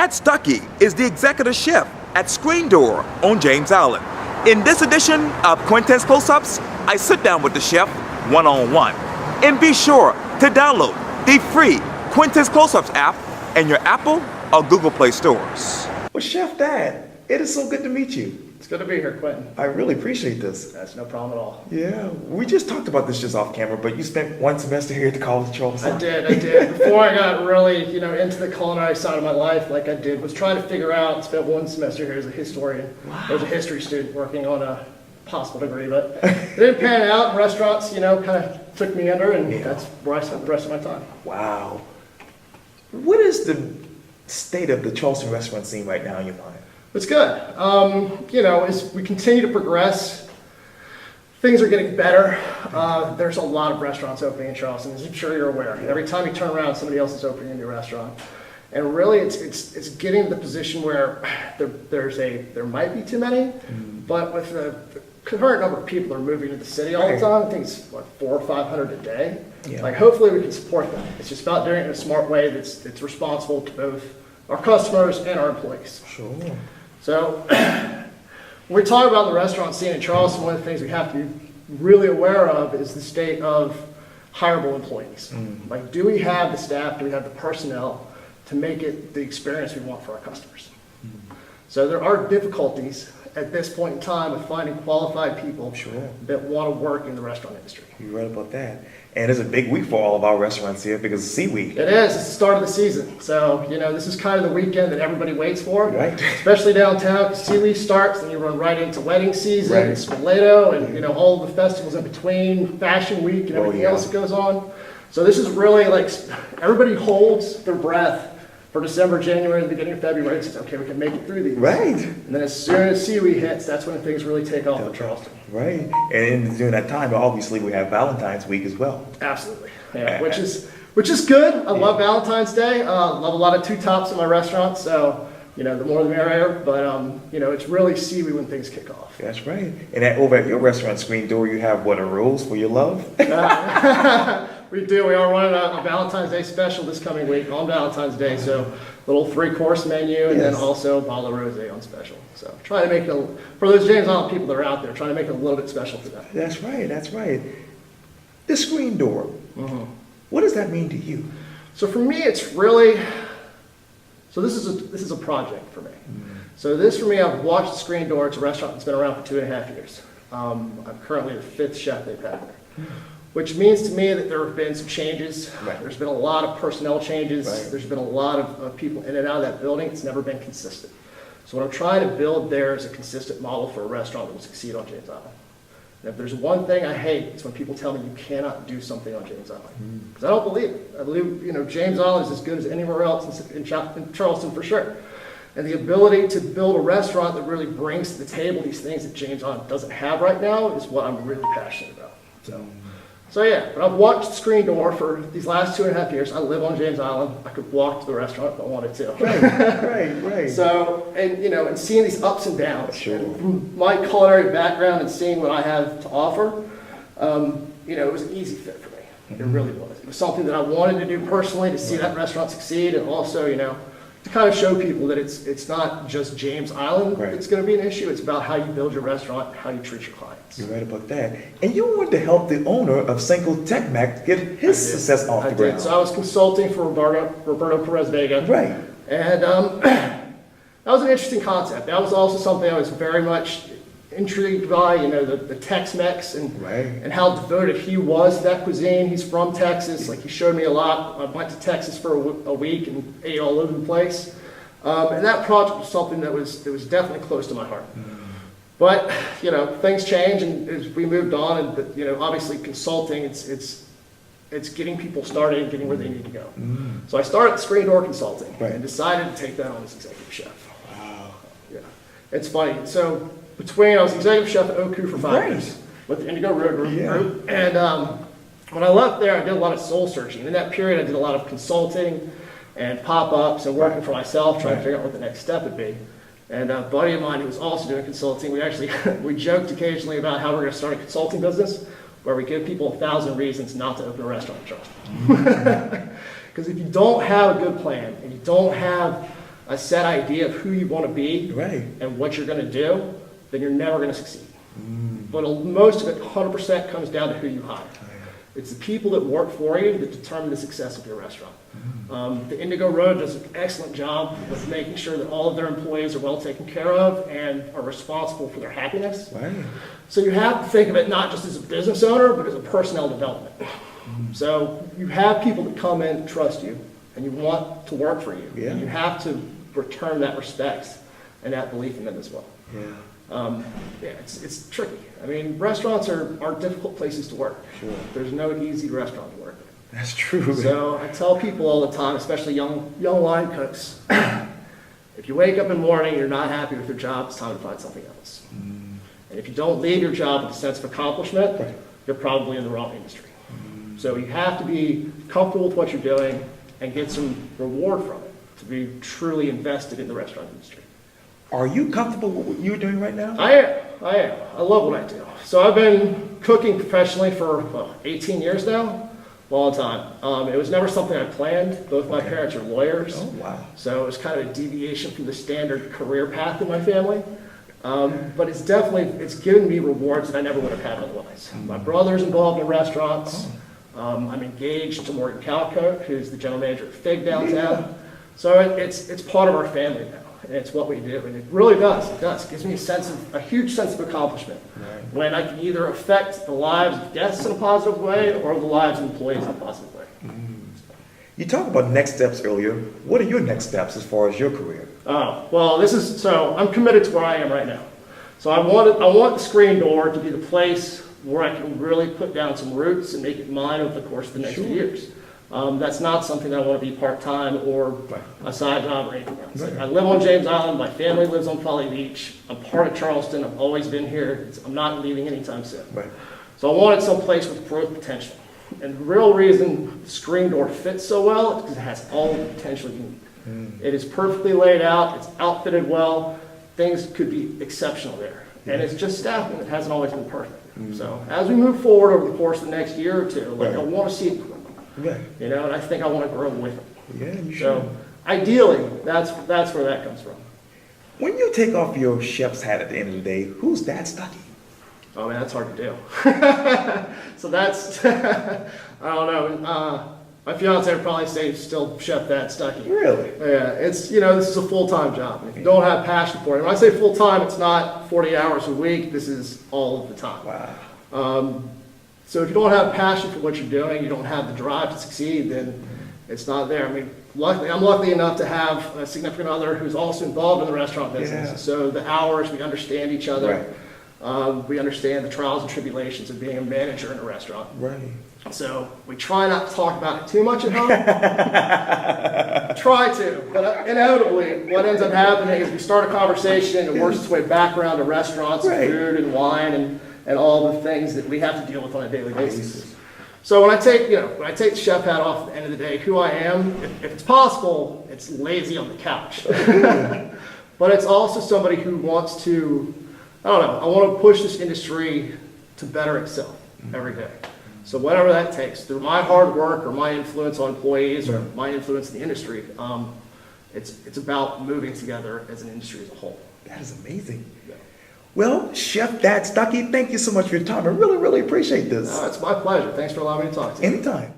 Matt Stuckey is the executive chef at Screen Door on James Island. In this edition of Quintin's Close-Ups, I sit down with the chef one-on-one. And be sure to download the free Quintin's Close-Ups app in your Apple or Google Play stores. Well, Chef Dad, it is so good to meet you. It's good to be here, Quintin. I really appreciate this. That's no problem at all. Yeah, we just talked about this just off camera, but you spent one semester here at the College of Charleston. I did. Before I got really, into the culinary side of my life, like I did, was trying to figure out, spent one semester here as a historian. Wow. I was a history student working on a possible degree, but it didn't pan out. Restaurants, kind of took me under, and that's where I spent the rest of my time. Wow. What is the state of the Charleston restaurant scene right now in your mind? It's good. As we continue to progress, things are getting better. There's a lot of restaurants opening in Charleston, as I'm sure you're aware. Every time you turn around, somebody else is opening a new restaurant. And really, it's getting to the position where there might be too many, but with the current number of people that are moving to the city all the time, I think it's what, 400 or 500 a day. Yeah. Like, hopefully we can support that. It's just about doing it in a smart way that's responsible to both our customers and our employees. Sure. So when we talk about the restaurant scene in Charleston, one of the things we have to be really aware of is the state of hireable employees. Like, do we have the staff, do we have the personnel to make it the experience we want for our customers? So there are difficulties at this point in time with finding qualified people that want to work in the restaurant industry. You're right about that. And it's a big week for all of our restaurants here because it's Sea Week. It is. It's the start of the season. So, this is kind of the weekend that everybody waits for. Right. Especially downtown, because Sea Week starts, and you run right into wedding season, and Spoleto, and, all the festivals in between, Fashion Week, and everything else that goes on. So this is really like, everybody holds their breath for December, January, and the beginning of February. It's okay, we can make it through these. Right. And then as soon as Sea Week hits, that's when things really take off in Charleston. Right. And during that time, obviously, we have Valentine's Week as well. Absolutely. Yeah, which is good. I love Valentine's Day. Love a lot of two tops in my restaurant, so the more the merrier. But it's really Sea Week when things kick off. That's right. And over at your restaurant, Screen Door, you have a rose for your love? We do. We are running a Valentine's Day special this coming week on Valentine's Day. So little 3-course menu, and then also a bottle of rosé on special. So try to make it, for those James Island people that are out there, trying to make it a little bit special for them. That's right. That's right. The Screen Door. What does that mean to you? So for me, it's really, this is a project for me. So this for me, I've watched the Screen Door. It's a restaurant that's been around for 2.5 years. I'm currently the 5th chef they've had there. Which means to me that there have been some changes. Right. There's been a lot of personnel changes. Right. There's been a lot of people in and out of that building. It's never been consistent. So what I'm trying to build there is a consistent model for a restaurant that will succeed on James Island. And if there's one thing I hate, it's when people tell me you cannot do something on James Island. Because I don't believe it. I believe James Island is as good as anywhere else in Charleston for sure. And the ability to build a restaurant that really brings to the table these things that James Island doesn't have right now is what I'm really passionate about. So yeah, but I've watched Screen Door for these last 2.5 years. I live on James Island. I could walk to the restaurant if I wanted to. Right. So, and seeing these ups and downs. Sure. And from my culinary background and seeing what I have to offer, it was an easy fit for me. It really was. It was something that I wanted to do personally to see that restaurant succeed, and also, to kind of show people that it's not just James Island that's going to be an issue. It's about how you build your restaurant, how you treat your clients. You're right about that. And you wanted to help the owner of Cinco Tec-Mac get his success off the ground. So I was consulting for Roberto Perez Vega. Right. And that was an interesting concept. That was also something I was very much intrigued by, the Tex-Mex and how devoted he was to that cuisine. He's from Texas. Like, he showed me a lot. I went to Texas for a week and ate all over the place. And that project was something that was definitely close to my heart. But, things change, and as we moved on, and obviously consulting, it's getting people started and getting where they need to go. So I started Screen Door Consulting and decided to take that on as executive chef. Wow. Yeah. It's funny. So I was executive chef at Oku for 5 years with the Indigo Road Group. And when I left there, I did a lot of soul searching. In that period, I did a lot of consulting and pop-ups and working for myself, trying to figure out what the next step would be. And a buddy of mine who was also doing consulting, we joked occasionally about how we're going to start a consulting business where we give people 1,000 reasons not to open a restaurant in Charleston. Because if you don't have a good plan and you don't have a set idea of who you want to be Right. and what you're going to do, then you're never going to succeed. But most of it, 100%, comes down to who you hire. It's the people that work for you that determine the success of your restaurant. The Indigo Road does an excellent job with making sure that all of their employees are well taken care of and are responsible for their happiness. Right. So you have to think of it not just as a business owner, but as a personnel development. So you have people that come in and trust you, and you want to work for you. Yeah. And you have to return that respect and that belief in them as well. Yeah. Yeah, it's tricky. I mean, restaurants are difficult places to work. Sure. There's no easy restaurant to work in. That's true. So I tell people all the time, especially young line cooks, if you wake up in the morning and you're not happy with your job, it's time to find something else. And if you don't leave your job with a sense of accomplishment, Right. you're probably in the wrong industry. So you have to be comfortable with what you're doing and get some reward from it to be truly invested in the restaurant industry. Are you comfortable with what you're doing right now? I am. I love what I do. So I've been cooking professionally for 18 years now, long time. It was never something I planned. Both my parents are lawyers. Oh, wow. So it was kind of a deviation from the standard career path in my family. But it's given me rewards that I never would have had otherwise. My brother's involved in restaurants. I'm engaged to Morgan Calcoat, who's the general manager of Fig downtown. So it's part of our family now. And it's what we do, and it really does. It does. It gives me a huge sense of accomplishment when I can either affect the lives of guests in a positive way or the lives of employees in a positive way. You talked about next steps earlier. What are your next steps as far as your career? Oh, well, I'm committed to where I am right now. So I want the Screen Door to be the place where I can really put down some roots and make it mine over the course of the next few years. That's not something that I want to be part-time or a side job or anything else. Right. I live on James Island. My family lives on Folly Beach. I'm part of Charleston. I've always been here. I'm not leaving anytime soon. Right. So I wanted some place with growth potential. And the real reason the Screen Door fits so well is because it has all the potential you need. It is perfectly laid out. It's outfitted well. Things could be exceptional there. And it's just staffing that hasn't always been perfect. So as we move forward over the course of the next year or two, I want to see it grow. Right. And I think I want to grow with it. Yeah, you should. So ideally, that's where that comes from. When you take off your chef's hat at the end of the day, who's that Stuckey? Oh man, that's hard to do. So that's, I don't know. My fiance would probably say still Chef That Stuckey. Really? Yeah, this is a full-time job. If you don't have passion for it, when I say full-time, it's not 40 hours a week. This is all of the time. Wow. So if you don't have passion for what you're doing, you don't have the drive to succeed, then it's not there. I mean, I'm lucky enough to have a significant other who's also involved in the restaurant business. Yeah. So the hours, we understand each other. Right. We understand the trials and tribulations of being a manager in a restaurant. Right. So we try not to talk about it too much at home. Try to, but inevitably what ends up happening is we start a conversation and it works its way back around to restaurants and Right. food and wine and all the things that we have to deal with on a daily basis. So when I take the chef hat off at the end of the day, who I am, if it's possible, it's lazy on the couch. But it's also somebody who wants to, I want to push this industry to better itself every day. So whatever that takes, through my hard work or my influence on employees or my influence in the industry, it's about moving together as an industry as a whole. That is amazing. Yeah. Well, Chef That Stuckey, thank you so much for your time. I really, really appreciate this. It's my pleasure. Thanks for allowing me to talk to you. Anytime.